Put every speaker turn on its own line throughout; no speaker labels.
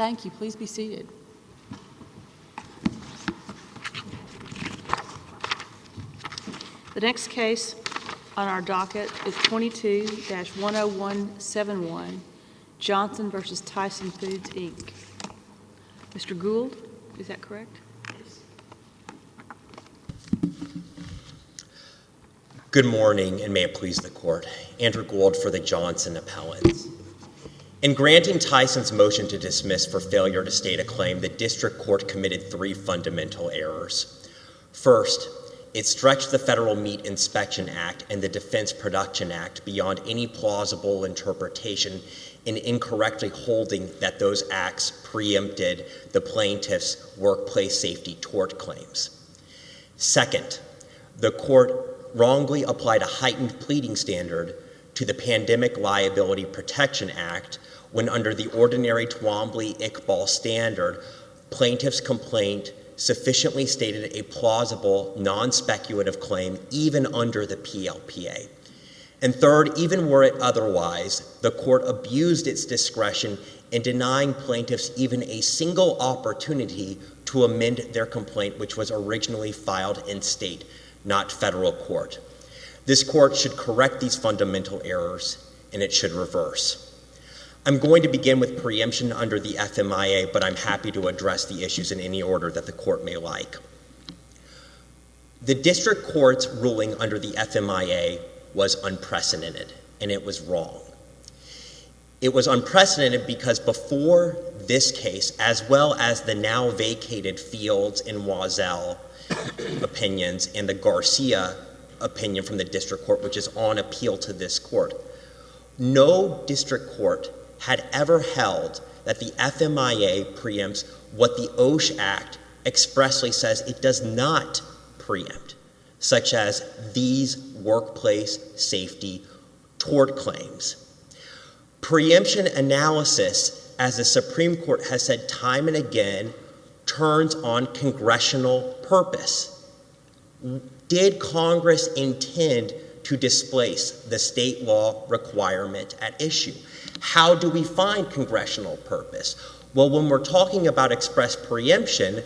Thank you. Please be seated. The next case on our docket is 22-10171, Johnson versus Tyson Foods, Inc. Mr. Gould, is that correct?
Good morning, and may it please the Court. Andrew Gould for the Johnson appellants. In granting Tyson's motion to dismiss for failure to state a claim, the District Court committed three fundamental errors. First, it stretched the Federal Meat Inspection Act and the Defense Production Act beyond any plausible interpretation in incorrectly holding that those acts preempted the plaintiff's workplace safety tort claims. Second, the Court wrongly applied a heightened pleading standard to the Pandemic Liability Protection Act when under the ordinary Twombly-Iqbal standard, plaintiff's complaint sufficiently stated a plausible, non-speculative claim even under the PLPA. And third, even were it otherwise, the Court abused its discretion in denying plaintiffs even a single opportunity to amend their complaint, which was originally filed in state, not federal court. This Court should correct these fundamental errors, and it should reverse. I'm going to begin with preemption under the FMIA, but I'm happy to address the issues in any order that the Court may like. The District Court's ruling under the FMIA was unprecedented, and it was wrong. It was unprecedented because before this case, as well as the now vacated Fields and Wazell opinions and the Garcia opinion from the District Court, which is on appeal to this Court, no District Court had ever held that the FMIA preempts what the OSH Act expressly says it does not preempt, such as these workplace safety tort claims. Preemption analysis, as the Supreme Court has said time and again, turns on congressional purpose. Did Congress intend to displace the state law requirement at issue? How do we find congressional purpose? Well, when we're talking about express preemption,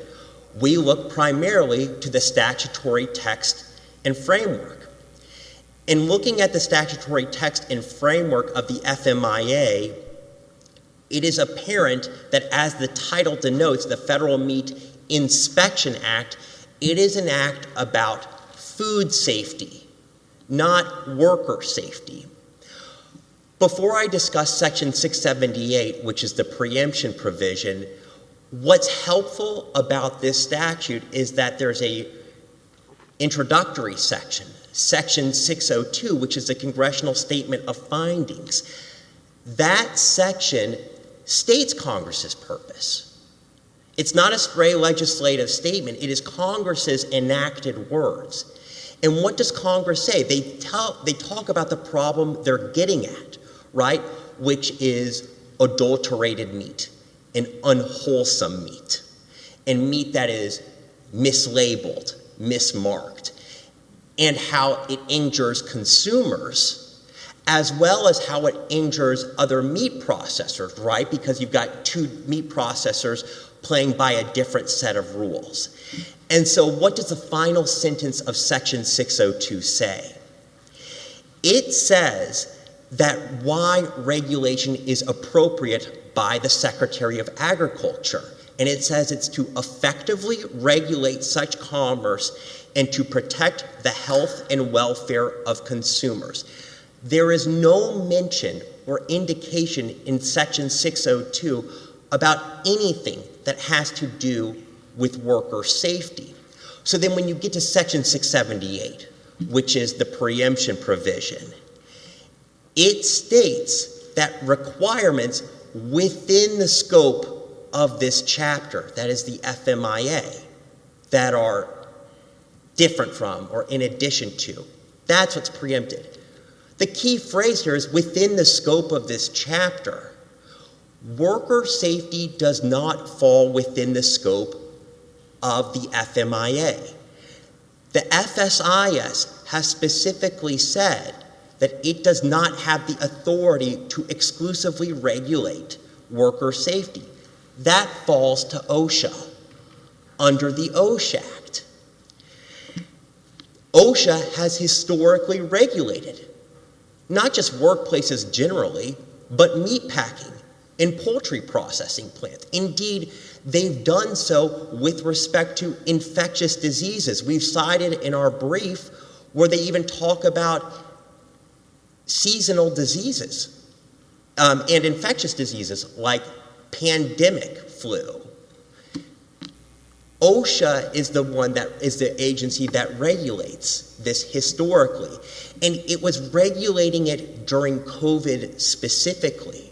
we look primarily to the statutory text and framework. In looking at the statutory text and framework of the FMIA, it is apparent that as the title denotes, the Federal Meat Inspection Act, it is an act about food safety, not worker safety. Before I discuss Section 678, which is the preemption provision, what's helpful about this statute is that there's a introductory section, Section 602, which is the Congressional Statement of Findings. That section states Congress's purpose. It's not a stray legislative statement. It is Congress's enacted words. And what does Congress say? They talk about the problem they're getting at, right? Which is adulterated meat and unwholesome meat and meat that is mislabeled, mismarked, and how it injures consumers as well as how it injures other meat processors, right? Because you've got two meat processors playing by a different set of rules. And so what does the final sentence of Section 602 say? It says that why regulation is appropriate by the Secretary of Agriculture. And it says it's to effectively regulate such commerce and to protect the health and welfare of consumers. There is no mention or indication in Section 602 about anything that has to do with worker safety. So then when you get to Section 678, which is the preemption provision, it states that requirements within the scope of this chapter, that is the FMIA, that are different from or in addition to, that's what's preempted. The key phrase here is within the scope of this chapter. Worker safety does not fall within the scope of the FMIA. The FSIS has specifically said that it does not have the authority to exclusively regulate worker safety. that falls to OSHA under the OSHA Act. OSHA has historically regulated not just workplaces generally, but meatpacking and poultry processing plants. Indeed, they've done so with respect to infectious diseases. We've cited in our brief where they even talk about seasonal diseases and infectious diseases like pandemic flu. OSHA is the agency that regulates this historically, and it was regulating it during COVID specifically.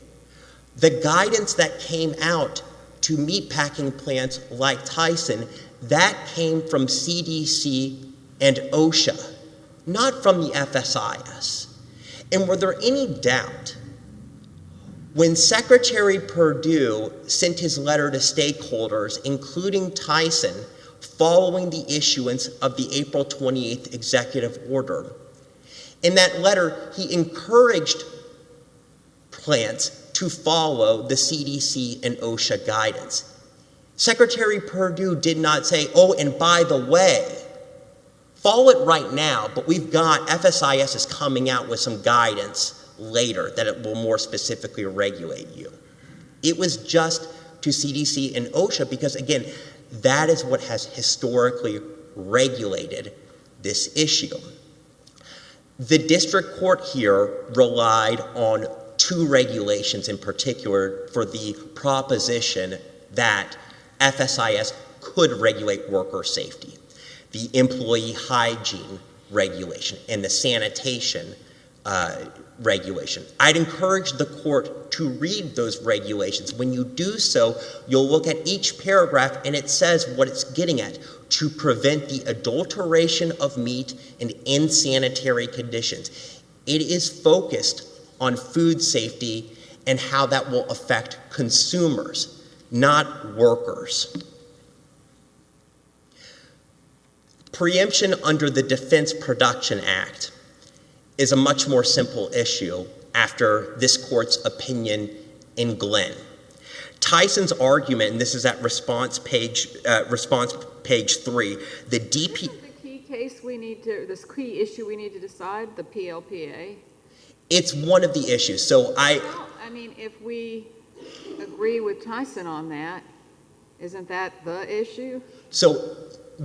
The guidance that came out to meatpacking plants like Tyson, that came from CDC and OSHA, not from the FSIS. And were there any doubt when Secretary Perdue sent his letter to stakeholders, including Tyson, following the issuance of the April 28th executive order? In that letter, he encouraged plants to follow the CDC and OSHA guidance. Secretary Perdue did not say, oh, and by the way, follow it right now, but FSIS is coming out with some guidance later that it will more specifically regulate you. It was just to CDC and OSHA because, again, that is what has historically regulated this issue. The district court here relied on two regulations in particular for the proposition that FSIS could regulate worker safety: the employee hygiene regulation and the sanitation regulation. I'd encourage the court to read those regulations. When you do so, you'll look at each paragraph and it says what it's getting at: to prevent the adulteration of meat and insanitary conditions. It is focused on food safety and how that will affect consumers, not workers. Preemption under the Defense Production Act is a much more simple issue after this court's opinion in Glenn. Tyson's argument, and this is at response page 3, the DP...
Isn't the key case this key issue we need to decide, the PLPA?
It's one of the issues.
If we agree with Tyson on that, isn't that the issue?
So,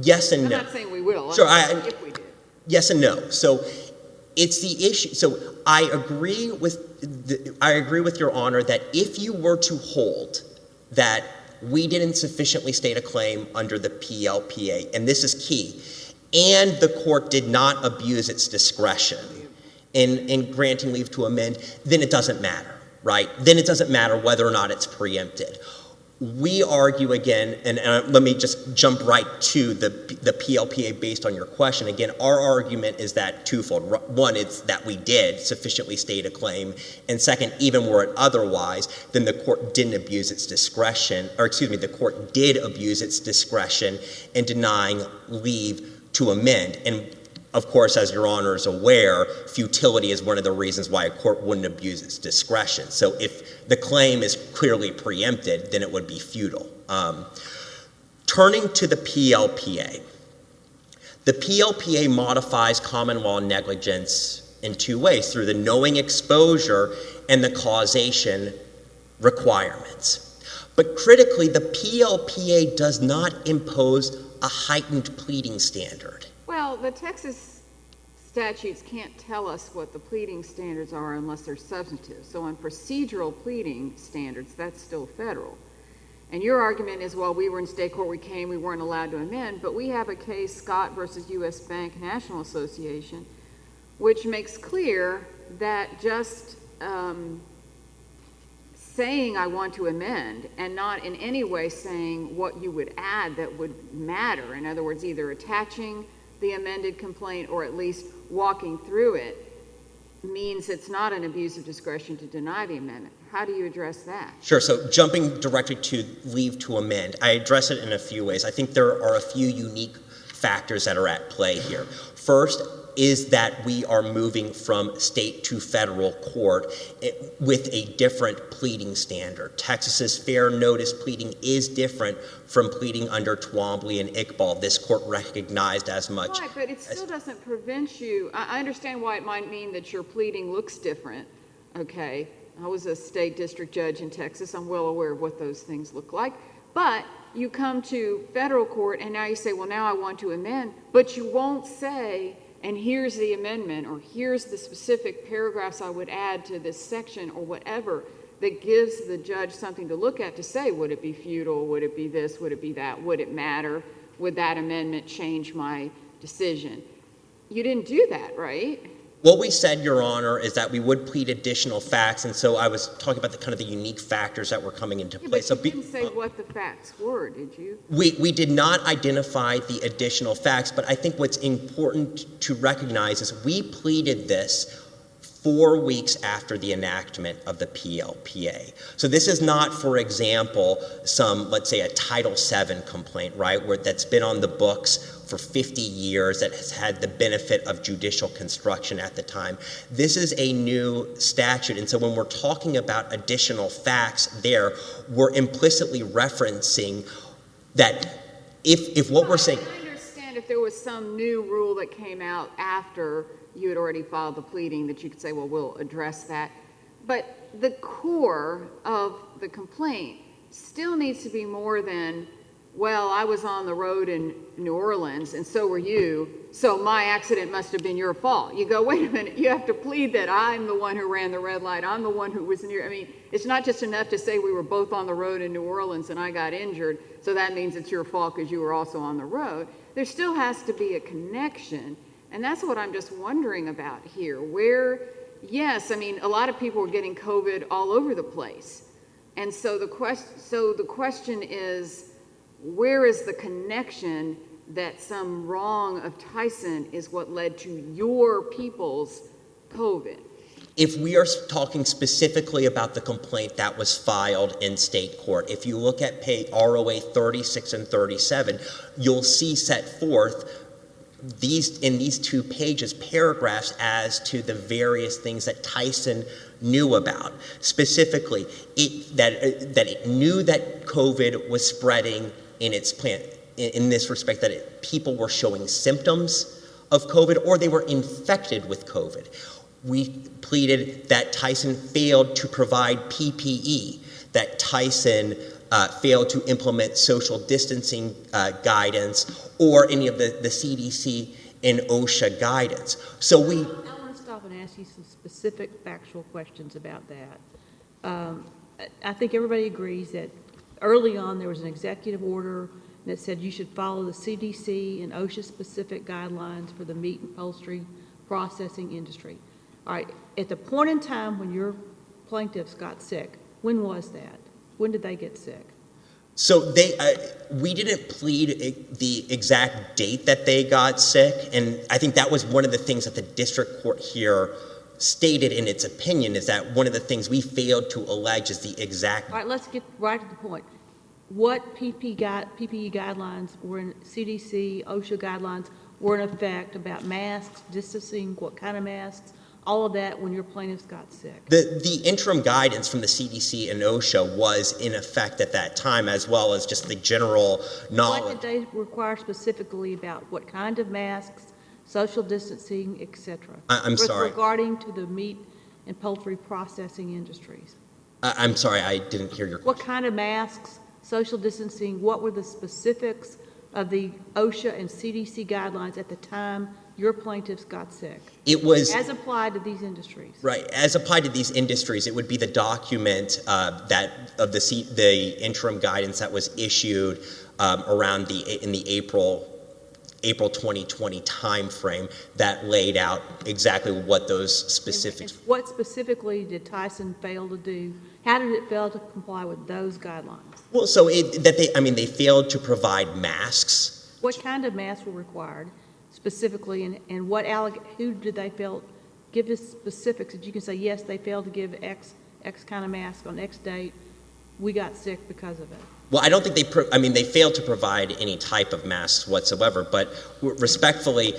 yes and no.
I'm not saying we will.
Sure,
if we did.
Yes and no. So, it's the issue. So, I agree with Your Honor that if you were to hold that we didn't sufficiently state a claim under the PLPA, and this is key, and the court did not abuse its discretion in granting leave to amend, then it doesn't matter, right? Then it doesn't matter whether or not it's preempted. We argue again, and let me just jump right to the PLPA based on your question. Again, our argument is that twofold. One, it's that we did sufficiently state a claim, and second, even were it otherwise, then the court didn't abuse its discretion, the court did abuse its discretion in denying leave to amend. And of course, as Your Honor is aware, futility is one of the reasons why a court wouldn't abuse its discretion. So if the claim is clearly preempted, then it would be futile. Turning to the PLPA modifies common law negligence in two ways: through the knowing exposure and the causation requirements. But critically, the PLPA does not impose a heightened pleading standard.
Well, the Texas statutes can't tell us what the pleading standards are unless they're substantive. So on procedural pleading standards, that's still federal. And your argument is, well, we were in state court, we weren't allowed to amend, but we have a case, Scott versus U.S. Bank National Association, which makes clear that just saying I want to amend and not in any way saying what you would add that would matter, in other words, either attaching the amended complaint or at least walking through it, means it's not an abuse of discretion to deny the amendment. How do you address that?
Sure. So jumping directly to leave to amend, I address it in a few ways. I think there are a few unique factors that are at play here. First is that we are moving from state to federal court with a different pleading standard. Texas's fair notice pleading is different from pleading under Twombly and Iqbal. This court recognized as much.
Right, but it still doesn't prevent you. I understand why it might mean that your pleading looks different, okay? I was a state district judge in Texas. I'm well aware of what those things look like. But you come to federal court and now you say, well, now I want to amend, but you won't say, and here's the amendment, or here's the specific paragraphs I would add to this section, or whatever, that gives the judge something to look at to say, would it be futile? Would it be this? Would it be that? Would it matter? Would that amendment change my decision? You didn't do that, right?
What we said, Your Honor, is that we would plead additional facts, and so I was talking about the kind of the unique factors that were coming into play.
But you didn't say what the facts were, did you?
We did not identify the additional facts, but I think what's important to recognize is we pleaded this 4 weeks after the enactment of the PLPA. So this is not, for example, some, let's say, a Title VII complaint, right, where that's been on the books for 50 years, that has had the benefit of judicial construction at the time. This is a new statute, and so when we're talking about additional facts there, we're implicitly referencing that if what we're saying...
I understand if there was some new rule that came out after you had already filed the pleading that you could say, well, we'll address that. But the core of the complaint still needs to be more than, well, I was on the road in New Orleans and so were you, so my accident must have been your fault. You go, wait a minute, you have to plead that I'm the one who ran the red light, I'm the one who was near. I mean, it's not just enough to say we were both on the road in New Orleans and I got injured, so that means it's your fault because you were also on the road. There still has to be a connection. And that's what I'm just wondering about here, where, yes, I mean, a lot of people are getting COVID all over the place. And so the question is, where is the connection that some wrong of Tyson is what led to your people's COVID?
If we are talking specifically about the complaint that was filed in state court, if you look at ROA 36 and 37, you'll see set forth in these 2 pages paragraphs as to the various things that Tyson knew about. Specifically, that it knew that COVID was spreading in its plant, in this respect, that people were showing symptoms of COVID or they were infected with COVID. We pleaded that Tyson failed to provide PPE, that Tyson failed to implement social distancing guidance or any of the CDC and OSHA guidance. So I
want to stop and ask you some specific factual questions about that. I think everybody agrees that early on there was an executive order that said you should follow the CDC and OSHA specific guidelines for the meat and poultry processing industry. All right, at the point in time when your plaintiffs got sick, when was that? When did they get sick?
So we didn't plead the exact date that they got sick, and I think that was one of the things that the district court here stated in its opinion, is that one of the things we failed to allege is the exact...
All right, let's get right to the point. What PPE guidelines were in CDC, OSHA guidelines were in effect about masks, distancing, what kind of masks, all of that when your plaintiffs got sick?
The interim guidance from the CDC and OSHA was in effect at that time, as well as just the general knowledge.
What did they require specifically about what kind of masks, social distancing, etc.?
I'm sorry.
Regarding to the meat and poultry processing industries.
I'm sorry, I didn't hear your question.
What kind of masks, social distancing, what were the specifics of the OSHA and CDC guidelines at the time your plaintiffs got sick?
It was...
As applied to these industries.
Right. As applied to these industries, it would be the document the interim guidance that was issued around in the April 2020 timeframe that laid out exactly what those specifics...
And what specifically did Tyson fail to do? How did it fail to comply with those guidelines?
Well, so they failed to provide masks.
What kind of masks were required specifically, and who did they fail? Give us specifics that you can say, yes, they failed to give X kind of mask on X date, we got sick because of it.
Well, I don't think they failed to provide any type of masks whatsoever, but respectfully,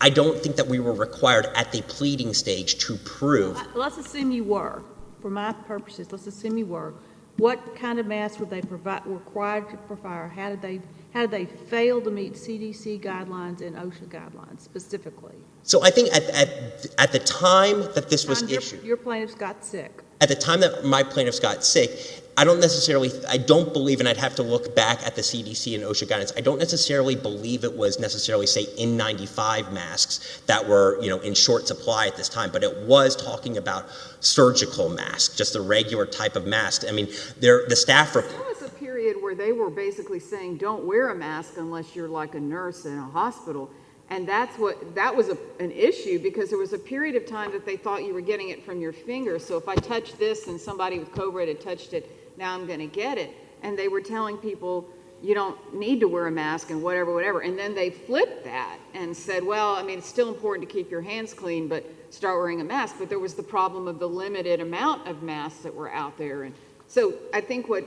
I don't think that we were required at the pleading stage to prove.
Let's assume you were. For my purposes, let's assume you were. What kind of masks were they required to provide? How did they fail to meet CDC guidelines and OSHA guidelines specifically?
So I think at the time that this was issued,
your plaintiffs got sick.
At the time that my plaintiffs got sick, I don't believe, and I'd have to look back at the CDC and OSHA guidance, I don't necessarily believe it was necessarily, say, N95 masks that were, in short supply at this time, but it was talking about surgical masks, just the regular type of mask. I mean, the staff report.
There was a period where they were basically saying, don't wear a mask unless you're like a nurse in a hospital. And that was an issue because there was a period of time that they thought you were getting it from your finger. So if I touch this and somebody with COVID had touched it, now I'm going to get it. And they were telling people, you don't need to wear a mask and whatever. And then they flipped that and said, well, I mean, it's still important to keep your hands clean, but start wearing a mask. But there was the problem of the limited amount of masks that were out there. And so I think what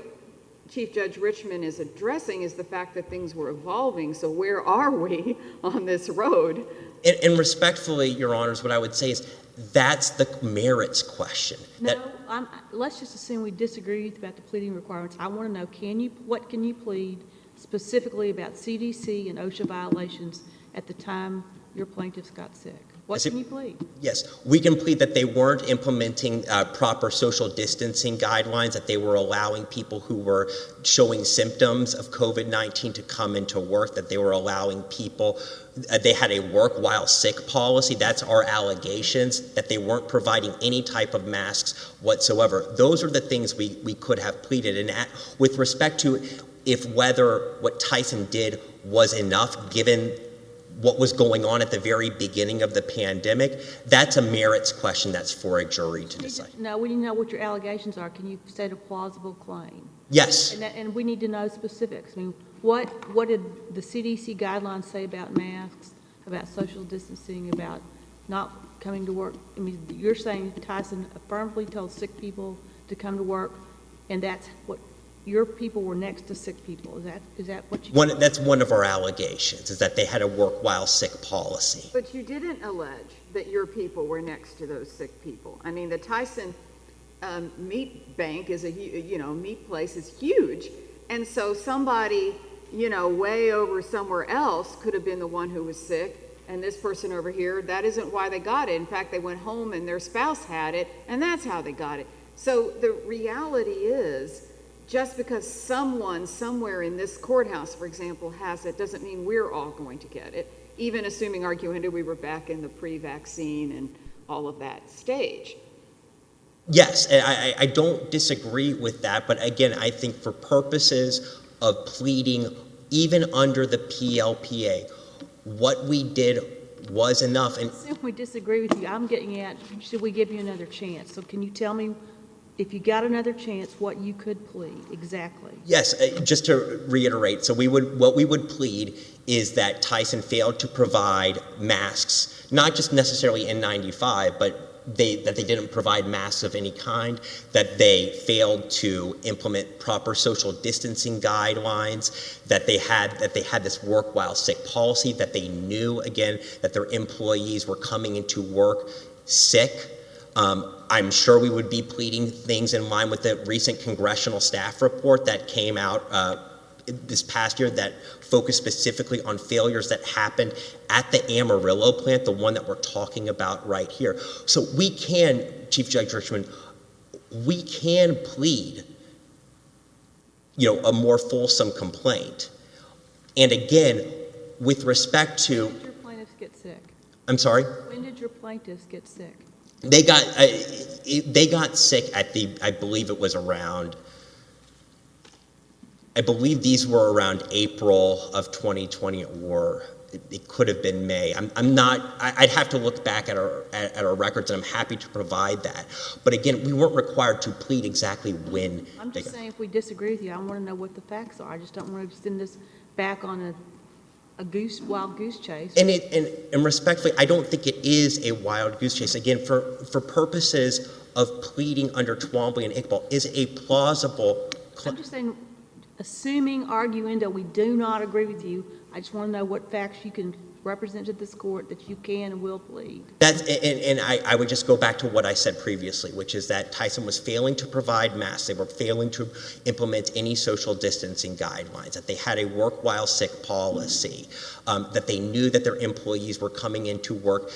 Chief Judge Richman is addressing is the fact that things were evolving. So where are we on this road?
And respectfully, Your Honors, what I would say is that's the merits question.
Let's just assume we disagree about the pleading requirements. I want to know, what can you plead specifically about CDC and OSHA violations at the time your plaintiffs got sick? What can you plead?
Yes, we can plead that they weren't implementing proper social distancing guidelines, that they were allowing people who were showing symptoms of COVID-19 to come into work, that they were allowing people, they had a work while sick policy. That's our allegations, that they weren't providing any type of masks whatsoever. Those are the things we could have pleaded. And with respect to whether what Tyson did was enough, given what was going on at the very beginning of the pandemic, that's a merits question that's for a jury to decide.
No, we need to know what your allegations are. Can you state a plausible claim?
Yes.
And we need to know specifics. I mean, what did the CDC guidelines say about masks, about social distancing, about not coming to work? I mean, you're saying Tyson affirmatively told sick people to come to work, and that's what your people were next to sick people. Is that what you?
That's one of our allegations, is that they had a work while sick policy.
But you didn't allege that your people were next to those sick people. I mean, the Tyson meat bank is meat place is huge, and so somebody way over somewhere else could have been the one who was sick, and this person over here, that isn't why they got it. In fact, they went home and their spouse had it, and that's how they got it. So the reality is, just because someone somewhere in this courthouse, for example, has it, doesn't mean we're all going to get it, even assuming, arguendo, we were back in the pre-vaccine and all of that stage.
Yes, I don't disagree with that, but again, I think for purposes of pleading, even under the PLPA, what we did was enough. And
if we disagree with you, I'm getting at, should we give you another chance? So can you tell me, if you got another chance, what you could plead exactly? Yes,
just to reiterate, so what we would plead is that Tyson failed to provide masks, not just necessarily N95, but that they didn't provide masks of any kind, that they failed to implement proper social distancing guidelines, that they had this work while sick policy, that they knew, again, that their employees were coming into work sick. I'm sure we would be pleading things in line with the recent congressional staff report that came out this past year that focused specifically on failures that happened at the Amarillo plant, the one that we're talking about right here. So we can, Chief Judge Richman, we can plead, a more fulsome complaint. And again, with respect to—
When did your plaintiffs get sick?
I'm sorry?
When did your plaintiffs get sick?
They got sick at I believe it was around, I believe these were around April of 2020, or it could have been May. I'd have to look back at our records, and I'm happy to provide that. But again, we weren't required to plead exactly when.
I'm just saying, if we disagree with you, I want to know what the facts are. I just don't want to send this back on a wild goose chase.
And respectfully, I don't think it is a wild goose chase. Again, for purposes of pleading under Twombly and Iqbal is a plausible
I'm just saying, assuming arguendo, we do not agree with you, I just want to know what facts you can represent to this court that you can and will plead.
I would just go back to what I said previously, which is that Tyson was failing to provide masks. They were failing to implement any social distancing guidelines, that they had a work while sick policy, that they knew that their employees were coming into work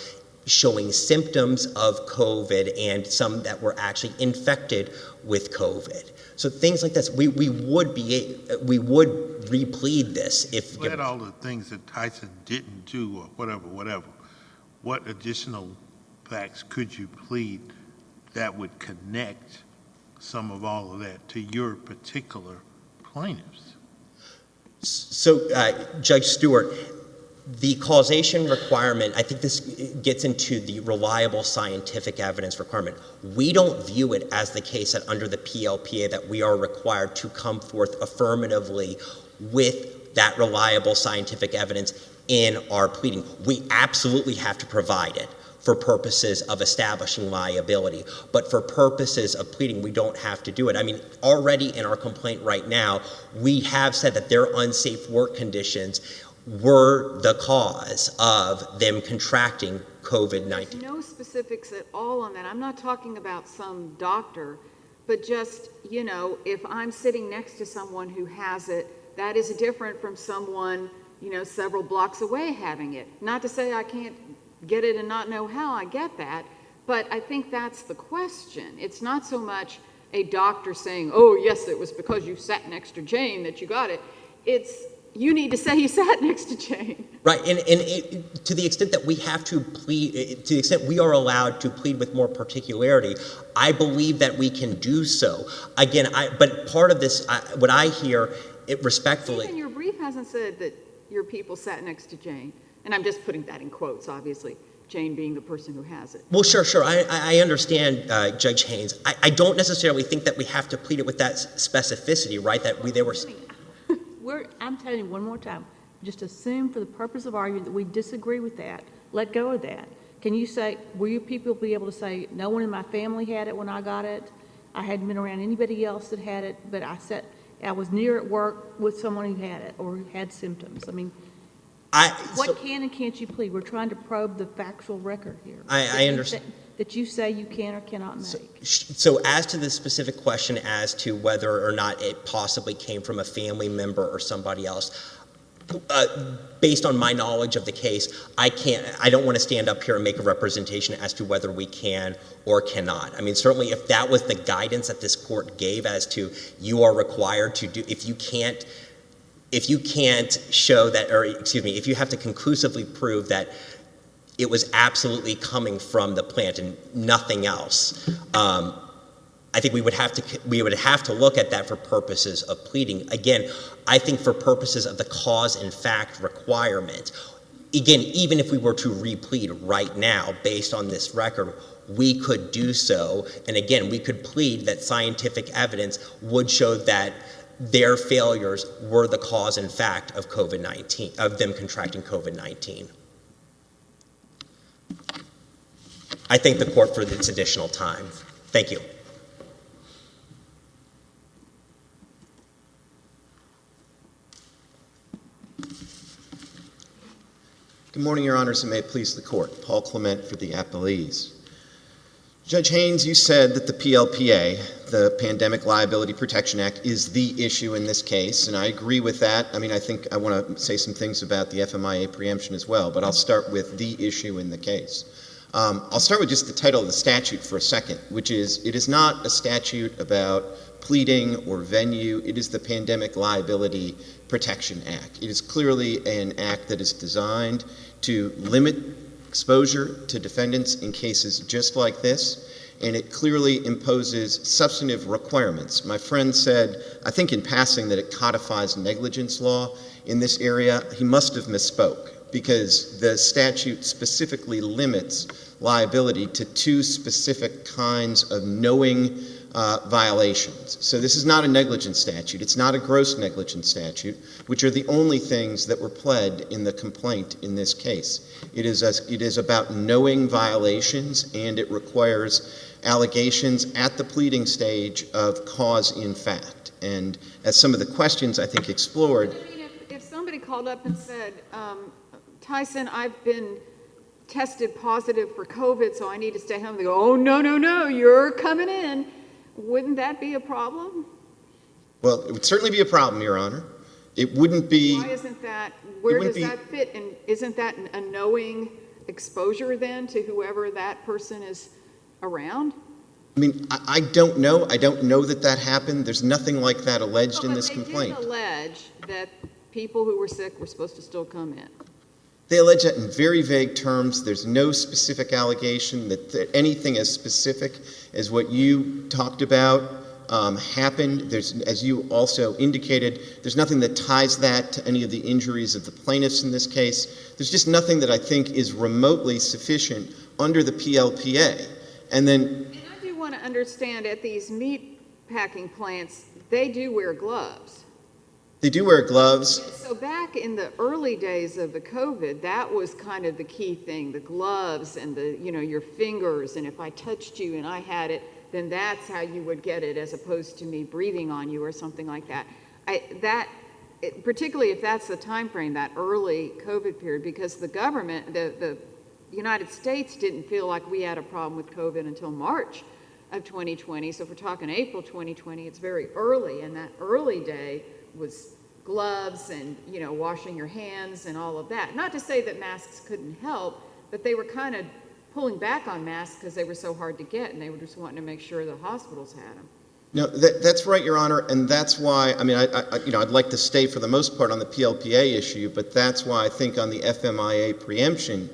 showing symptoms of COVID and some that were actually infected with COVID. So things like this, we would replead this if
Let all the things that Tyson didn't do or whatever. What additional facts could you plead that would connect some of all of that to your particular plaintiffs?
So, Judge Stewart, the causation requirement, I think this gets into the reliable scientific evidence requirement. We don't view it as the case that under the PLPA that we are required to come forth affirmatively with that reliable scientific evidence in our pleading. We absolutely have to provide it for purposes of establishing liability. But for purposes of pleading, we don't have to do it. I mean, already in our complaint right now, we have said that their unsafe work conditions were the cause of them contracting COVID-19.
There's no specifics at all on that. I'm not talking about some doctor, but just, if I'm sitting next to someone who has it, that is different from someone, several blocks away having it. Not to say I can't get it and not know how, I get that, but I think that's the question. It's not so much a doctor saying, oh, yes, it was because you sat next to Jane that you got it. It's, you need to say you sat next to Jane. Right,
and to the extent that we have to plead, to the extent we are allowed to plead with more particularity, I believe that we can do so. Again, but part of this, what I hear, respectfully.
Even your brief hasn't said that your people sat next to Jane, and I'm just putting that in quotes, obviously. Jane being the person who has it.
Well, sure. I understand, Judge Haynes. I don't necessarily think that we have to plead it with that specificity, right?
I'm telling you one more time, just assume for the purpose of argument that we disagree with that. Let go of that. Can you say, will you people be able to say, no one in my family had it when I got it? I hadn't been around anybody else that had it, but I was near at work with someone who had it or had symptoms. I mean, what can and can't you plead? We're trying to probe the factual record here.
I understand.
That you say you can or cannot make.
So as to the specific question as to whether or not it possibly came from a family member or somebody else, based on my knowledge of the case, I don't want to stand up here and make a representation as to whether we can or cannot. I mean, certainly if that was the guidance that this court gave as to you are required to do, if you can't show that, or excuse me, if you have to conclusively prove that it was absolutely coming from the plant and nothing else, I think we would have to look at that for purposes of pleading. Again, I think for purposes of the cause and fact requirement, again, even if we were to replead right now based on this record, we could do so. And again, we could plead that scientific evidence would show that their failures were the cause and fact of COVID-19, of them contracting COVID-19. I thank the court for this additional time. Thank you.
Good morning, Your Honors, and may it please the court. Paul Clement for the appellees. Judge Haynes, you said that the PLPA, the Pandemic Liability Protection Act, is the issue in this case, and I agree with that. I mean, I think I want to say some things about the FMIA preemption as well, but I'll start with the issue in the case. I'll start with just the title of the statute for a second, which is, it is not a statute about pleading or venue. It is the Pandemic Liability Protection Act. It is clearly an act that is designed to limit exposure to defendants in cases just like this, and it clearly imposes substantive requirements. My friend said, I think in passing, that it codifies negligence law in this area. He must have misspoke, because the statute specifically limits liability to two specific kinds of knowing violations. So this is not a negligence statute. It's not a gross negligence statute, which are the only things that were pled in the complaint in this case. It is about knowing violations, and it requires allegations at the pleading stage of cause in fact. And as some of the questions I think explored.
I mean, if somebody called up and said, Tyson, I've been tested positive for COVID, so I need to stay home. They go, oh, no, you're coming in. Wouldn't that be a problem?
Well, it would certainly be a problem, Your Honor. It wouldn't be.
Why isn't that, where does that fit? And isn't that a knowing exposure then to whoever that person is around?
I mean, I don't know. I don't know that that happened. There's nothing like that alleged in this complaint.
They did allege that people who were sick were supposed to still come in.
They allege that in very vague terms. There's no specific allegation that anything as specific as what you talked about happened. There's, as you also indicated, there's nothing that ties that to any of the injuries of the plaintiffs in this case. There's just nothing that I think is remotely sufficient under the PLPA. And then
I do want to understand, at these meat packing plants, they do wear gloves.
they do wear gloves.
So back in the early days of the COVID, that was kind of the key thing, the gloves and the, your fingers, and if I touched you and I had it, then that's how you would get it, as opposed to me breathing on you or something like that. Particularly if that's the time frame, that early COVID period, because the government, the United States didn't feel like we had a problem with COVID until March of 2020. So if we're talking April 2020, it's very early, and that early day was gloves and, washing your hands and all of that. Not to say that masks couldn't help, but they were kind of pulling back on masks because they were so hard to get, and they were just wanting to make sure the hospitals had them.
No, that's right, Your Honor, and that's why, I'd like to stay for the most part on the PLPA issue, but that's why I think on the FMIA preemption,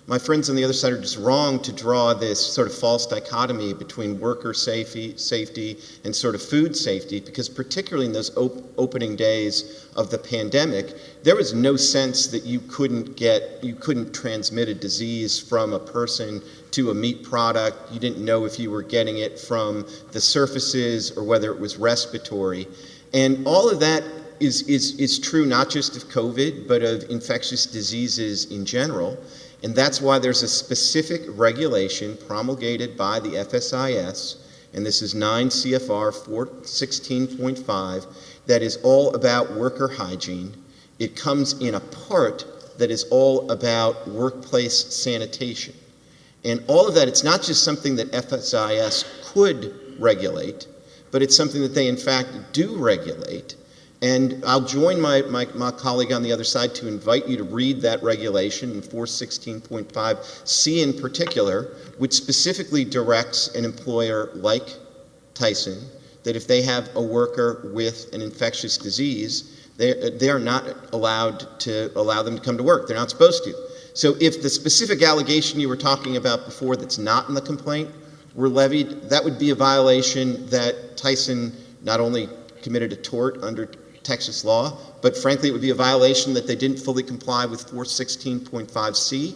my friends on the other side are just wrong to draw this sort of false dichotomy between worker safety and sort of food safety, because particularly in those opening days of the pandemic, there was no sense that you couldn't transmit a disease from a person to a meat product. You didn't know if you were getting it from the surfaces or whether it was respiratory. And all of that is true not just of COVID, but of infectious diseases in general. And that's why there's a specific regulation promulgated by the FSIS, and this is 9 CFR 416.5, that is all about worker hygiene. It comes in a part that is all about workplace sanitation. And all of that, it's not just something that FSIS could regulate, but it's something that they in fact do regulate. And I'll join my colleague on the other side to invite you to read that regulation in 416.5C in particular, which specifically directs an employer like Tyson that if they have a worker with an infectious disease, they are not allowed to allow them to come to work. They're not supposed to. So if the specific allegation you were talking about before that's not in the complaint were levied, that would be a violation that Tyson not only committed a tort under Texas law, but frankly it would be a violation that they didn't fully comply with 416.5C,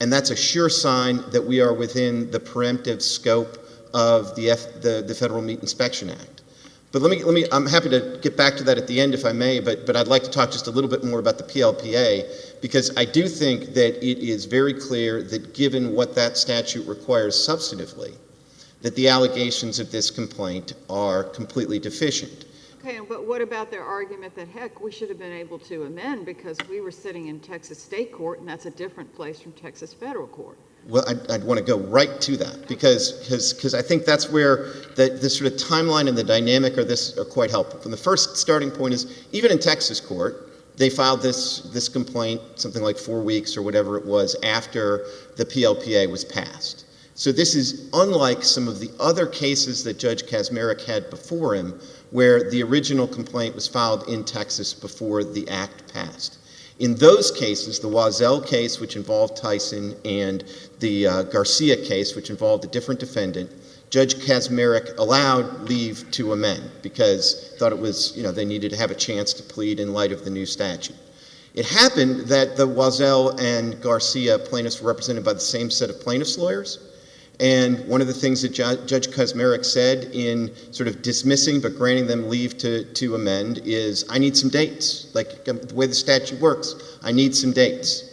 and that's a sure sign that we are within the preemptive scope of the Federal Meat Inspection Act. But I'm happy to get back to that at the end if I may, but I'd like to talk just a little bit more about the PLPA, because I do think that it is very clear that given what that statute requires substantively, that the allegations of this complaint are completely deficient.
Okay, but what about their argument that, heck, we should have been able to amend because we were sitting in Texas state court, and that's a different place from Texas federal court?
Well, I'd want to go right to that, because I think that's where the sort of timeline and the dynamic of this are quite helpful. And the first starting point is, even in Texas court, they filed this complaint something like 4 weeks or whatever it was after the PLPA was passed. So this is unlike some of the other cases that Judge Kaczmarek had before him, where the original complaint was filed in Texas before the act passed. In those cases, the Wazell case, which involved Tyson, and the Garcia case, which involved a different defendant, Judge Kaczmarek allowed leave to amend because thought it was, they needed to have a chance to plead in light of the new statute. It happened that the Wazell and Garcia plaintiffs were represented by the same set of plaintiffs' lawyers. And one of the things that Judge Kaczmarek said in sort of dismissing but granting them leave to amend is, I need some dates. Like the way the statute works, I need some dates.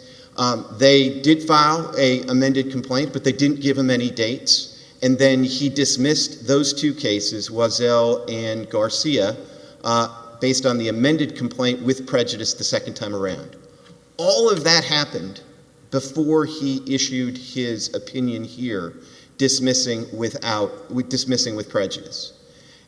They did file a amended complaint, but they didn't give him any dates. And then he dismissed those two cases, Wazell and Garcia, based on the amended complaint with prejudice the second time around. All of that happened before he issued his opinion here, dismissing with prejudice.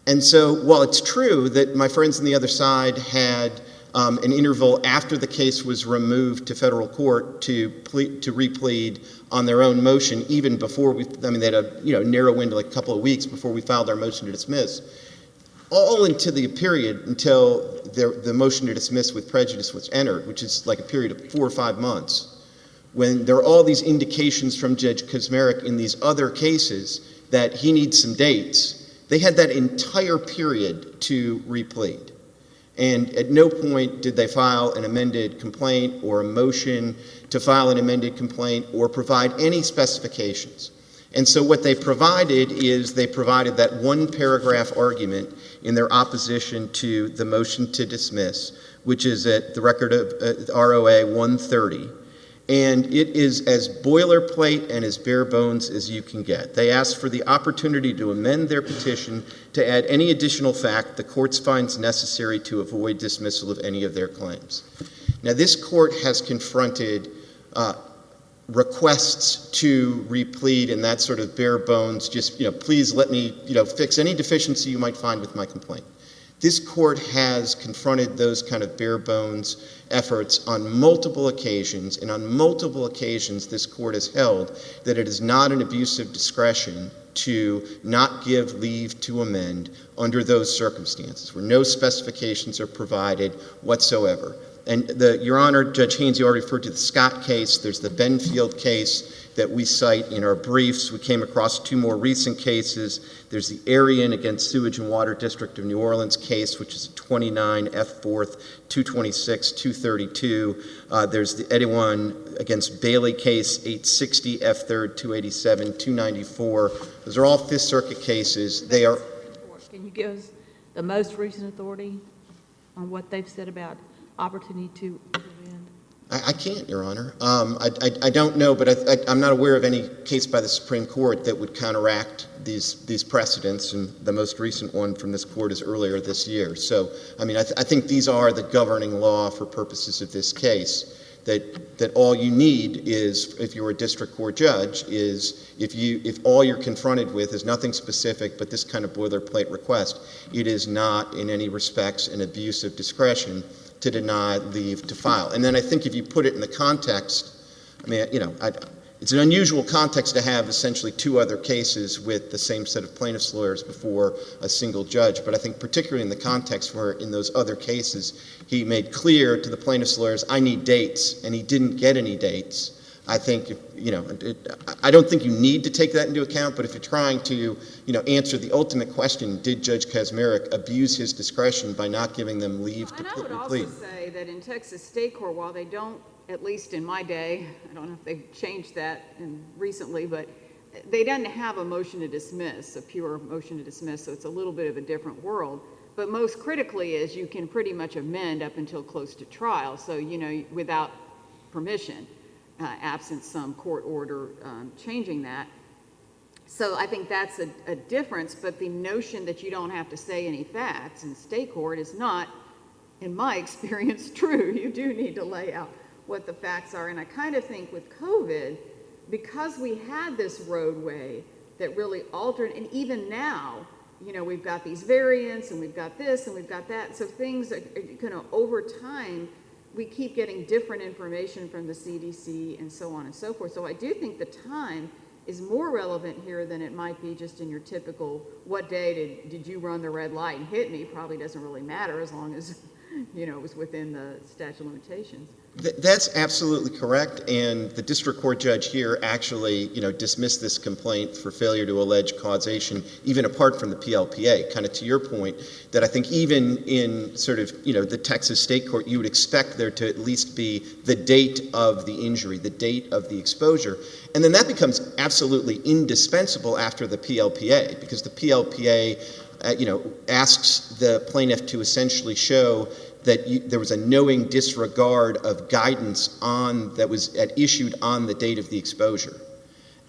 And so while it's true that my friends on the other side had an interval after the case was removed to federal court to replead on their own motion, even before they had a narrow window, like a couple of weeks before we filed our motion to dismiss, all into the period until the motion to dismiss with prejudice was entered, which is like a period of 4 or 5 months, when there are all these indications from Judge Kaczmarek in these other cases that he needs some dates. They had that entire period to replead. And at no point did they file an amended complaint or a motion to file an amended complaint or provide any specifications. And so what they provided is they provided that one paragraph argument in their opposition to the motion to dismiss, which is at the record of ROA 130. And it is as boilerplate and as bare bones as you can get. They asked for the opportunity to amend their petition to add any additional fact the court finds necessary to avoid dismissal of any of their claims. Now, this court has confronted requests to replead in that sort of bare bones, just, please let me, fix any deficiency you might find with my complaint. This court has confronted those kind of bare bones efforts on multiple occasions, and on multiple occasions this court has held that it is not an abuse of discretion to not give leave to amend under those circumstances, where no specifications are provided whatsoever. And Your Honor, Judge Haynes, you already referred to the Scott case. There's the Benfield case that we cite in our briefs. We came across 2 more recent cases. There's the Arian against Sewage and Water District of New Orleans case, which is 29 F. 4th, 226, 232. There's the Edwin against Bailey case, 860 F. 3rd, 287, 294. Those are all Fifth Circuit cases. They are.
Can you give us the most recent authority on what they've said about opportunity to amend?
I can't, Your Honor. I don't know, but I'm not aware of any case by the Supreme Court that would counteract these precedents, and the most recent one from this court is earlier this year. So, I think these are the governing law for purposes of this case, that all you need is, if you're a district court judge, is if all you're confronted with is nothing specific but this kind of boilerplate request, it is not in any respects an abuse of discretion to deny leave to file. And then I think if you put it in the context, it's an unusual context to have essentially 2 other cases with the same set of plaintiffs' lawyers before a single judge. But I think particularly in the context where in those other cases he made clear to the plaintiffs' lawyers, I need dates, and he didn't get any dates. I think, I don't think you need to take that into account, but if you're trying to, answer the ultimate question, did Judge Kaczmarek abuse his discretion by not giving them leave to plead?
And I would also say that in Texas State Court, while they don't, at least in my day, I don't know if they've changed that recently, but they didn't have a motion to dismiss, a pure motion to dismiss, so it's a little bit of a different world. But most critically is you can pretty much amend up until close to trial, so, without permission. Absent some court order changing that. So I think that's a difference, but the notion that you don't have to say any facts in state court is not, in my experience, true. You do need to lay out what the facts are, and I kind of think with COVID, because we had this roadway that really altered, and even now, we've got these variants, and we've got this, and we've got that, so things are over time, we keep getting different information from the CDC and so on and so forth. So I do think the time is more relevant here than it might be just in your typical, what day did you run the red light and hit me? Probably doesn't really matter as long as, it was within the statute of limitations.
That's absolutely correct, and the district court judge here actually, dismissed this complaint for failure to allege causation, even apart from the PLPA, kind of to your point, that I think even in sort of, the Texas State Court, you would expect there to at least be the date of the injury, the date of the exposure, and then that becomes absolutely indispensable after the PLPA, because the PLPA, asks the plaintiff to essentially show that there was a knowing disregard of guidance that was issued on the date of the exposure.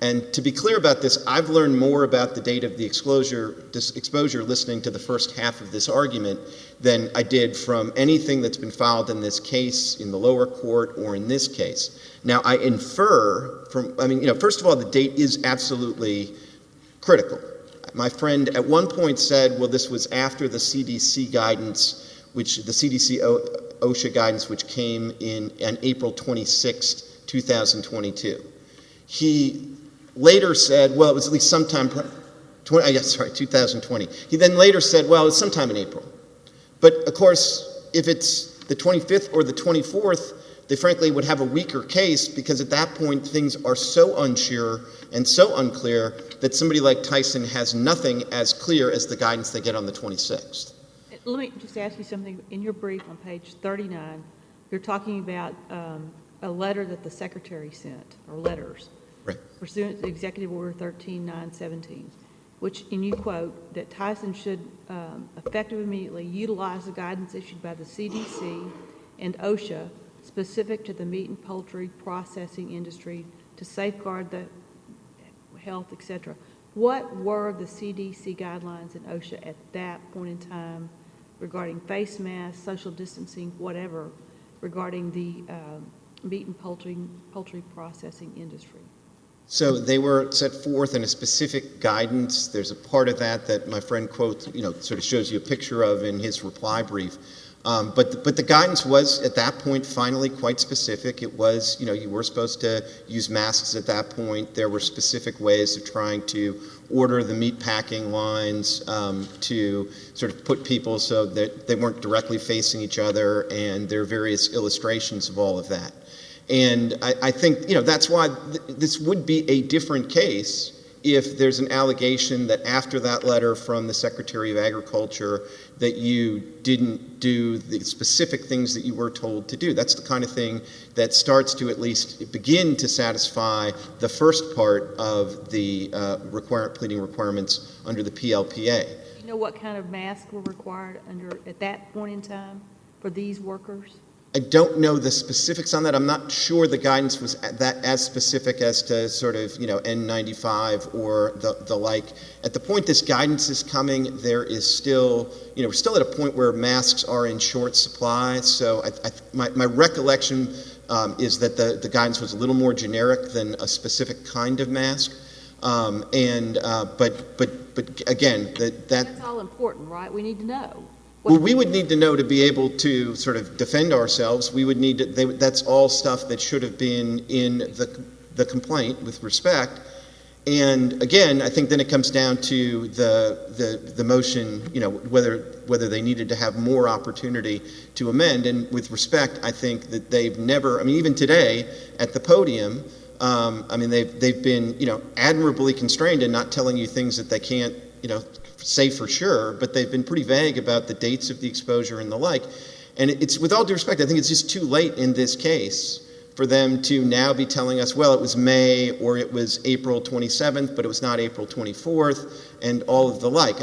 And to be clear about this, I've learned more about the date of the exposure listening to the first half of this argument than I did from anything that's been filed in this case, in the lower court, or in this case. Now, I infer from, first of all, the date is absolutely critical. My friend at one point said, well, this was after the CDC guidance, the CDC OSHA guidance, which came in on April 26, 2022. He later said, well, it was at least sometime, 2020. He then later said, well, it's sometime in April. But of course, if it's the 25th or the 24th, they frankly would have a weaker case because at that point things are so unsure and so unclear that somebody like Tyson has nothing as clear as the guidance they get on the 26th.
Let me just ask you something. In your brief on page 39, you're talking about a letter that the secretary sent, or letters,
Right.
pursuant to Executive Order 13-917, and you quote, that Tyson should effective immediately utilize the guidance issued by the CDC and OSHA specific to the meat and poultry processing industry to safeguard the health, etc. What were the CDC guidelines and OSHA at that point in time regarding face masks, social distancing, whatever, regarding the meat and poultry processing industry?
So they were set forth in a specific guidance. There's a part of that my friend quotes, sort of shows you a picture of in his reply brief. But the guidance was at that point finally quite specific. It was, you were supposed to use masks at that point. There were specific ways of trying to order the meat packing lines to sort of put people so that they weren't directly facing each other, and there are various illustrations of all of that. And I think, that's why this would be a different case if there's an allegation that after that letter from the Secretary of Agriculture that you didn't do the specific things that you were told to do. That's the kind of thing that starts to at least begin to satisfy the first part of the pleading requirements under the PLPA.
Do you know what kind of masks were required at that point in time for these workers?
I don't know the specifics on that. I'm not sure the guidance was as specific as to sort of, N95 or the like. At the point this guidance is coming, there is still, we're still at a point where masks are in short supply. So my recollection is that the guidance was a little more generic than a specific kind of mask. But again,
That's all important, right? We need to know.
Well, we would need to know to be able to sort of defend ourselves. We would need to, that's all stuff that should have been in the complaint with respect. And again, I think then it comes down to the motion, whether they needed to have more opportunity to amend. And with respect, I think that they've never, even today at the podium, they've been, admirably constrained in not telling you things that they can't, say for sure, but they've been pretty vague about the dates of the exposure and the like. And it's, with all due respect, I think it's just too late in this case for them to now be telling us, well, it was May or it was April 27th, but it was not April 24th, and all of the like.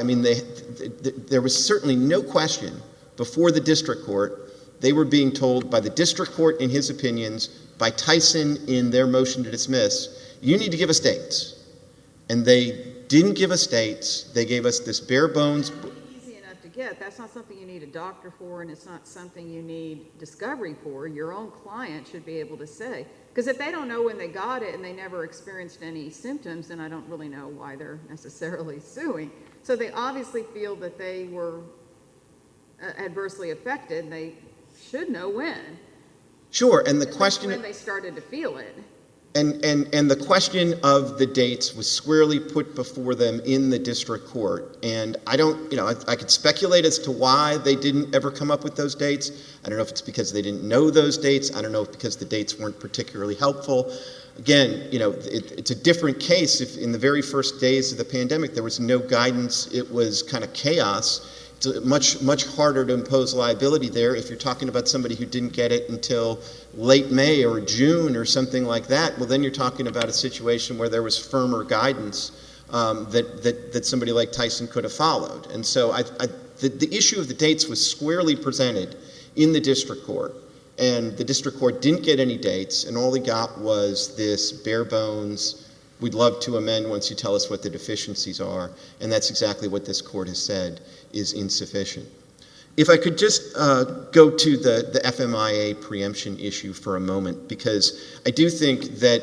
There was certainly no question before the district court. They were being told by the district court in his opinions, by Tyson in their motion to dismiss, you need to give us dates. And they didn't give us dates. They gave us this bare bones.
Easy enough to get. That's not something you need a doctor for, and it's not something you need discovery for. Your own client should be able to say. Because if they don't know when they got it and they never experienced any symptoms, then I don't really know why they're necessarily suing. So they obviously feel that they were adversely affected, and they should know when.
Sure, and the question...
when they started to feel it.
And the question of the dates was squarely put before them in the district court. And I don't, I could speculate as to why they didn't ever come up with those dates. I don't know if it's because they didn't know those dates. I don't know if because the dates weren't particularly helpful. Again, it's a different case if in the very first days of the pandemic there was no guidance. It was kind of chaos. It's much harder to impose liability there if you're talking about somebody who didn't get it until late May or June or something like that. Well, then you're talking about a situation where there was firmer guidance that somebody like Tyson could have followed. And so the issue of the dates was squarely presented in the district court, and the district court didn't get any dates, and all they got was this bare bones we'd love to amend once you tell us what the deficiencies are, and that's exactly what this court has said is insufficient. If I could just go to the FMIA preemption issue for a moment, because I do think that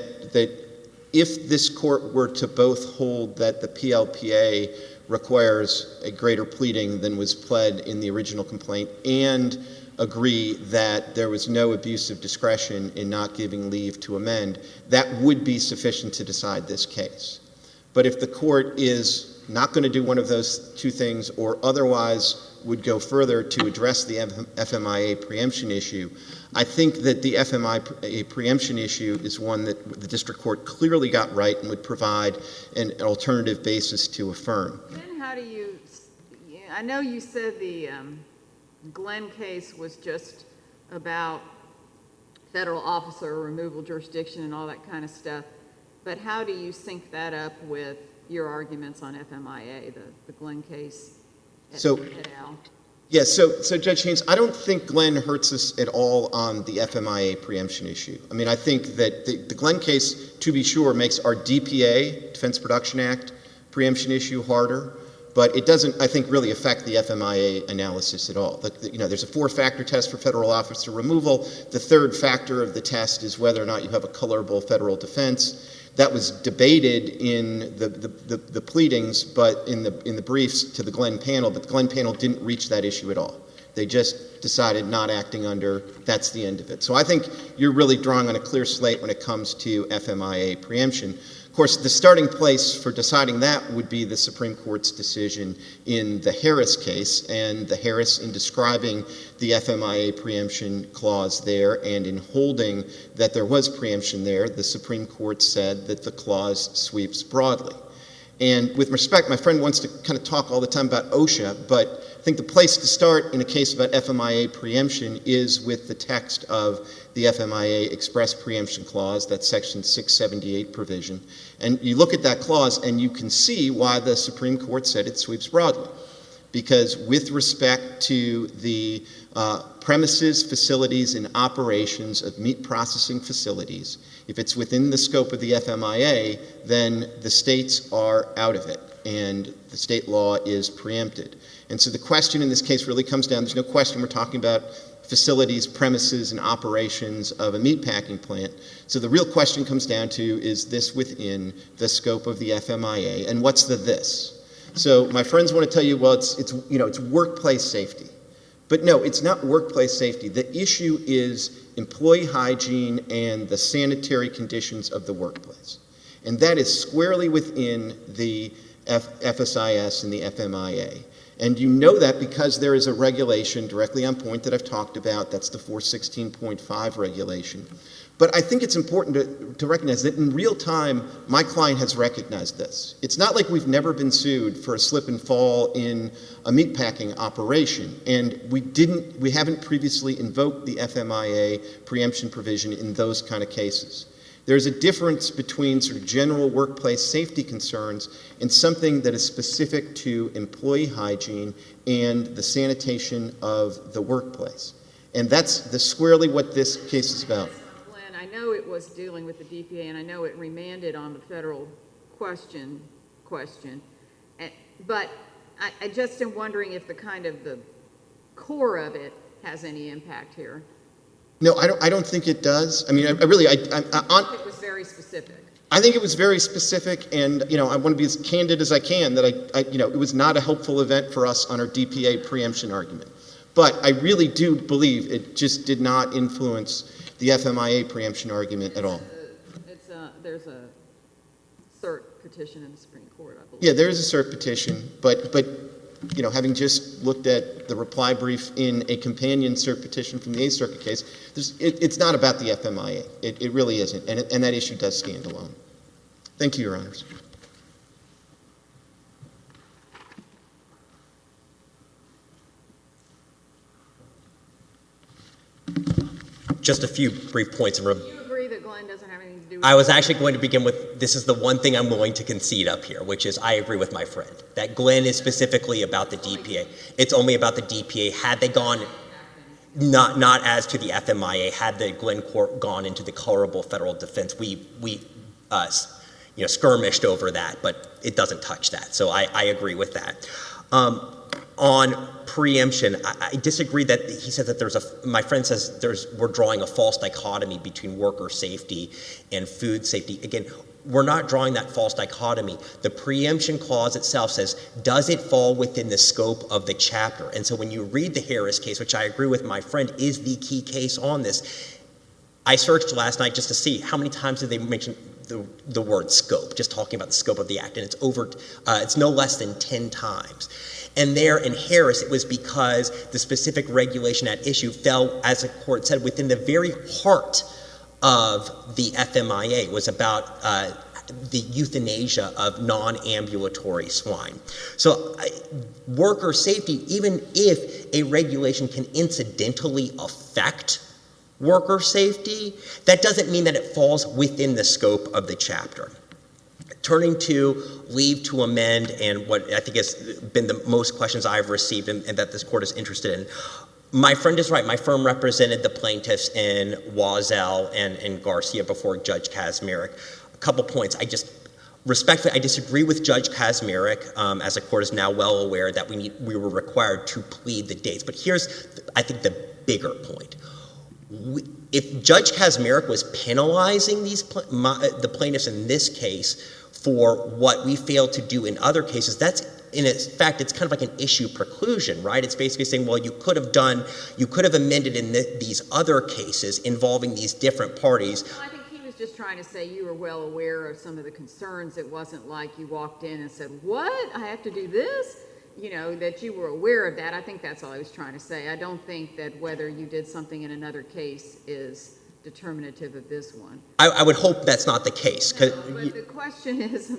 if this court were to both hold that the PLPA requires a greater pleading than was pled in the original complaint and agree that there was no abuse of discretion in not giving leave to amend, that would be sufficient to decide this case. But if the court is not going to do one of those two things or otherwise would go further to address the FMIA preemption issue, I think that the FMIA preemption issue is one that the district court clearly got right and would provide an alternative basis to affirm.
Then how do you, I know you said the Glenn case was just about federal officer removal jurisdiction and all that kind of stuff, but how do you sync that up with your arguments on FMIA, the Glenn case et al.?
Yeah, so Judge Haynes, I don't think Glenn hurts us at all on the FMIA preemption issue. I mean, I think that the Glenn case, to be sure, makes our DPA, Defense Production Act, preemption issue harder, but it doesn't, I think, really affect the FMIA analysis at all. There's a 4-factor test for federal officer removal. The third factor of the test is whether or not you have a colorable federal defense. That was debated in the pleadings, but in the briefs to the Glenn panel, but the Glenn panel didn't reach that issue at all. They just decided not acting under, that's the end of it. So I think you're really drawing on a clear slate when it comes to FMIA preemption. Of course, the starting place for deciding that would be the Supreme Court's decision in the Harris case, and the Harris, in describing the FMIA preemption clause there and in holding that there was preemption there, the Supreme Court said that the clause sweeps broadly. And with respect, my friend wants to kind of talk all the time about OSHA, but I think the place to start in a case about FMIA preemption is with the text of the FMIA express preemption clause, that's section 678 provision. And you look at that clause and you can see why the Supreme Court said it sweeps broadly. Because with respect to the premises, facilities, and operations of meat processing facilities, if it's within the scope of the FMIA, then the states are out of it, and the state law is preempted. And so the question in this case really comes down, there's no question we're talking about facilities, premises, and operations of a meat packing plant. So the real question comes down to, is this within the scope of the FMIA, and what's the this? So my friends want to tell you, well, it's workplace safety. But no, it's not workplace safety. The issue is employee hygiene and the sanitary conditions of the workplace. And that is squarely within the FSIS and the FMIA. And you know that because there is a regulation directly on point that I've talked about. That's the 416.5 regulation. But I think it's important to recognize that in real time, my client has recognized this. It's not like we've never been sued for a slip and fall in a meatpacking operation. And we haven't previously invoked the FMIA preemption provision in those kind of cases. There's a difference between sort of general workplace safety concerns and something that is specific to employee hygiene and the sanitation of the workplace. And that's squarely what this case is about.
Glenn, I know it was dealing with the DPA, and I know it remanded on the federal question, but I just am wondering if the kind of the core of it has any impact here.
No, I don't think it does. I mean, I think
it was very specific.
I think it was very specific, and I want to be as candid as I can that it was not a helpful event for us on our DPA preemption argument. But I really do believe it just did not influence the FMIA preemption argument at all.
There's a cert petition in the Supreme Court, I believe.
Yeah, there is a cert petition, but having just looked at the reply brief in a companion cert petition from the Eighth Circuit case, it's not about the FMIA. It really isn't, and that issue does stand alone. Thank you, Your Honors.
Just a few brief points.
Do you agree that Glenn doesn't have anything to do with
I was actually going to begin with, this is the one thing I'm willing to concede up here, which is I agree with my friend, that Glenn is specifically about the DPA. It's only about the DPA. Had they gone, not as to the FMIA, had the Glenn court gone into the colorable federal defense, skirmished over that, but it doesn't touch that. So I agree with that. On preemption, I disagree that he said that my friend says we're drawing a false dichotomy between worker safety and food safety. Again, we're not drawing that false dichotomy. The preemption clause itself says, does it fall within the scope of the chapter? And so when you read the Harris case, which I agree with my friend is the key case on this, I searched last night just to see how many times did they mention the word scope, just talking about the scope of the act, and it's no less than 10 times. And there in Harris, it was because the specific regulation at issue fell, as the court said, within the very heart of the FMIA. Was about the euthanasia of non-ambulatory swine. So worker safety, even if a regulation can incidentally affect worker safety, that doesn't mean that it falls within the scope of the chapter. Turning to leave to amend, and what I think has been the most questions I've received and that this court is interested in, my friend is right. My firm represented the plaintiffs in Wazell and Garcia before Judge Kazmarek. A couple points. Respectfully, I disagree with Judge Kazmarek, as the court is now well aware that we were required to plead the dates. But here's, I think, the bigger point. If Judge Kazmarek was penalizing the plaintiffs in this case for what we failed to do in other cases, that's, in fact, it's kind of like an issue preclusion, right? It's basically saying, well, you could have amended in these other cases involving these different parties.
Well, I think he was just trying to say you were well aware of some of the concerns. It wasn't like you walked in and said, what? I have to do this? That you were aware of that. I think that's all I was trying to say. I don't think that whether you did something in another case is determinative of this one.
I would hope that's not the case.
No, but the question is,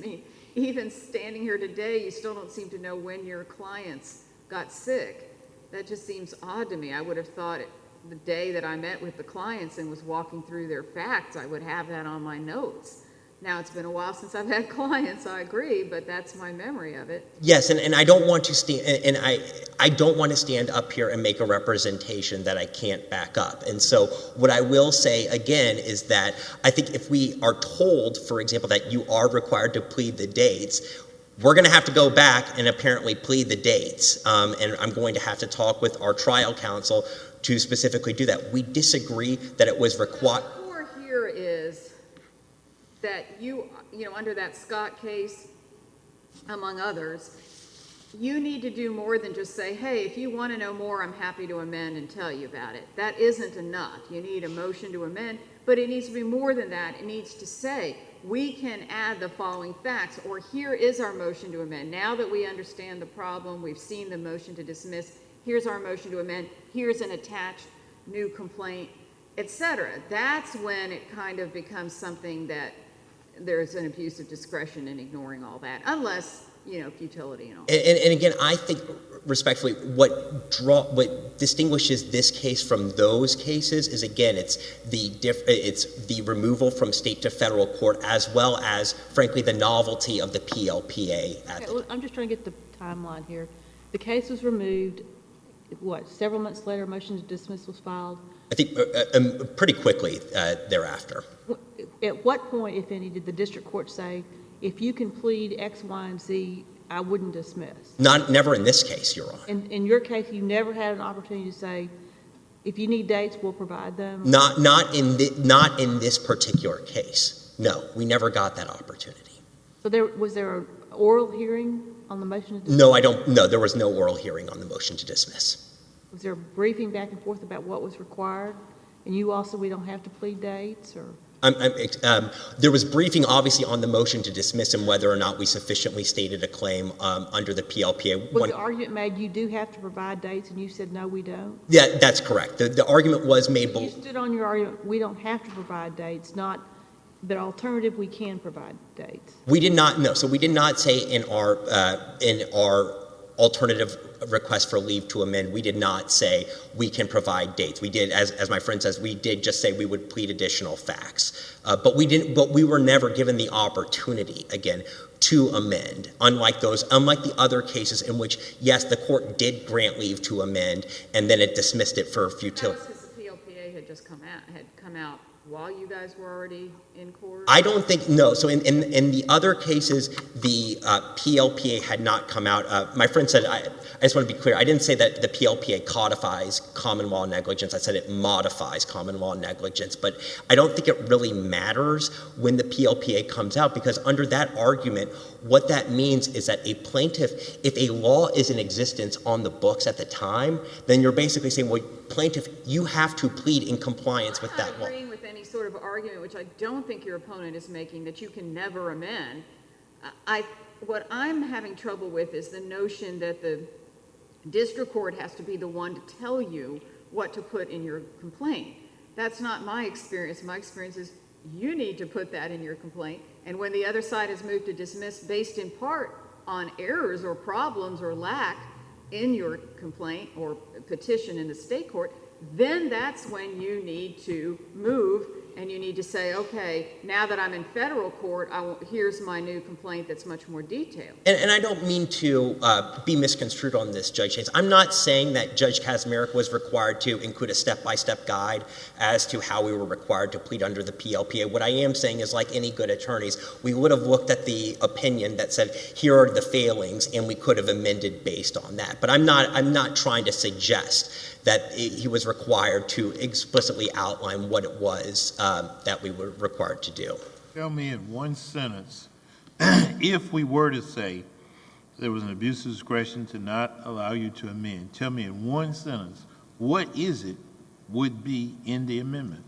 even standing here today, you still don't seem to know when your clients got sick. That just seems odd to me. I would have thought the day that I met with the clients and was walking through their facts, I would have that on my notes. Now, it's been a while since I've had clients, I agree, but that's my memory of it.
Yes, and I don't want to I don't want to stand up here and make a representation that I can't back up. And so what I will say again is that I think if we are told, for example, that you are required to plead the dates, we're going to have to go back and apparently plead the dates. And I'm going to have to talk with our trial counsel to specifically do that. We disagree that it was required.
The core here is that you under that Scott case, among others, you need to do more than just say, hey, if you want to know more, I'm happy to amend and tell you about it. That isn't enough. You need a motion to amend, but it needs to be more than that. It needs to say, we can add the following facts, or here is our motion to amend. Now that we understand the problem, we've seen the motion to dismiss, here's our motion to amend, here's an attached new complaint, etc. That's when it kind of becomes something that there's an abuse of discretion in ignoring all that, unless, futility and all.
And again, I think, respectfully, what distinguishes this case from those cases is, again, it's the removal from state to federal court, as well as, frankly, the novelty of the PLPA.
Okay, I'm just trying to get the timeline here. The case was removed, several months later, a motion to dismiss was filed?
I think pretty quickly thereafter.
At what point, if any, did the district court say, if you can plead X, Y, and Z, I wouldn't dismiss?
Never in this case, Your Honor.
In your case, you never had an opportunity to say, if you need dates, we'll provide them?
Not in this particular case. No, we never got that opportunity.
So was there an oral hearing on the motion to dismiss?
No, there was no oral hearing on the motion to dismiss.
Was there a briefing back and forth about what was required? And you also, we don't have to plead dates, or?
There was briefing, obviously, on the motion to dismiss and whether or not we sufficiently stated a claim under the PLPA.
Was the argument made you do have to provide dates, and you said, no, we don't?
Yeah, that's correct. The argument was made.
You stood on your argument, we don't have to provide dates, but alternative, we can provide dates.
We did not, no. So we did not say in our alternative request for leave to amend, we did not say we can provide dates. We did, as my friend says, we did just say we would plead additional facts. But we were never given the opportunity, again, to amend, unlike the other cases in which, yes, the court did grant leave to amend, and then it dismissed it for futility.
That was because the PLPA had just come out while you guys were already in court?
I don't think, no. So in the other cases, the PLPA had not come out. My friend said, I just want to be clear, I didn't say that the PLPA codifies common law negligence. I said it modifies common law negligence. But I don't think it really matters when the PLPA comes out, because under that argument, what that means is that a plaintiff, if a law is in existence on the books at the time, then you're basically saying, well, plaintiff, you have to plead in compliance with that law.
I'm not agreeing with any sort of argument, which I don't think your opponent is making, that you can never amend. What I'm having trouble with is the notion that the district court has to be the one to tell you what to put in your complaint. That's not my experience. My experience is you need to put that in your complaint, and when the other side has moved to dismiss based in part on errors or problems or lack in your complaint or petition in the state court, then that's when you need to move and you need to say, okay, now that I'm in federal court, here's my new complaint that's much more detailed.
And I don't mean to be misconstrued on this, Judge Haynes. I'm not saying that Judge Kazmarek was required to include a step-by-step guide as to how we were required to plead under the PLPA. What I am saying is, like any good attorneys, we would have looked at the opinion that said, here are the failings, and we could have amended based on that. But I'm not trying to suggest that he was required to explicitly outline what it was that we were required to do.
Tell me in one sentence, if we were to say there was an abuse of discretion to not allow you to amend, tell me in one sentence, what is it would be in the amendment?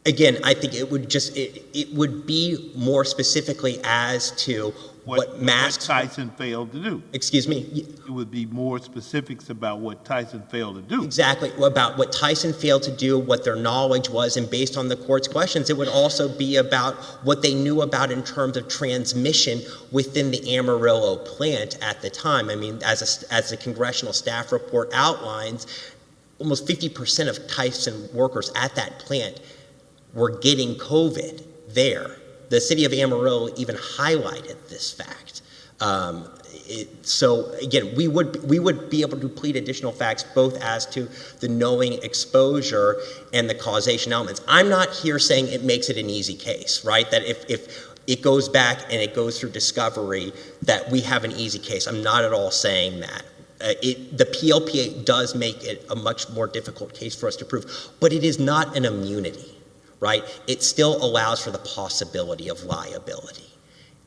Again, I think it would be more specifically as to what
Tyson failed to do.
Excuse me?
It would be more specifics about what Tyson failed to do.
Exactly, about what Tyson failed to do, what their knowledge was, and based on the court's questions, it would also be about what they knew about in terms of transmission within the Amarillo plant at the time. I mean, as the congressional staff report outlines, almost 50% of Tyson workers at that plant were getting COVID there. The city of Amarillo even highlighted this fact. So again, we would be able to plead additional facts both as to the knowing exposure and the causation elements. I'm not here saying it makes it an easy case, right? That if it goes back and it goes through discovery, that we have an easy case. I'm not at all saying that. The PLPA does make it a much more difficult case for us to prove, but it is not an immunity. Right? It still allows for the possibility of liability.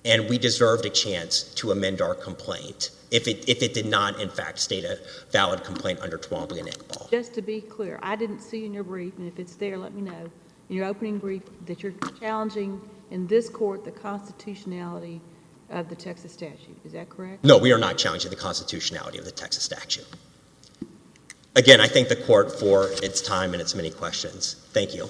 And we deserved a chance to amend our complaint if it did not, in fact, state a valid complaint under Twombly and Iqbal.
Just to be clear, I didn't see in your brief, and if it's there, let me know, in your opening brief, that you're challenging in this court the constitutionality of the Texas statute. Is that correct?
No, we are not challenging the constitutionality of the Texas statute. Again, I thank the court for its time and its many questions. Thank you.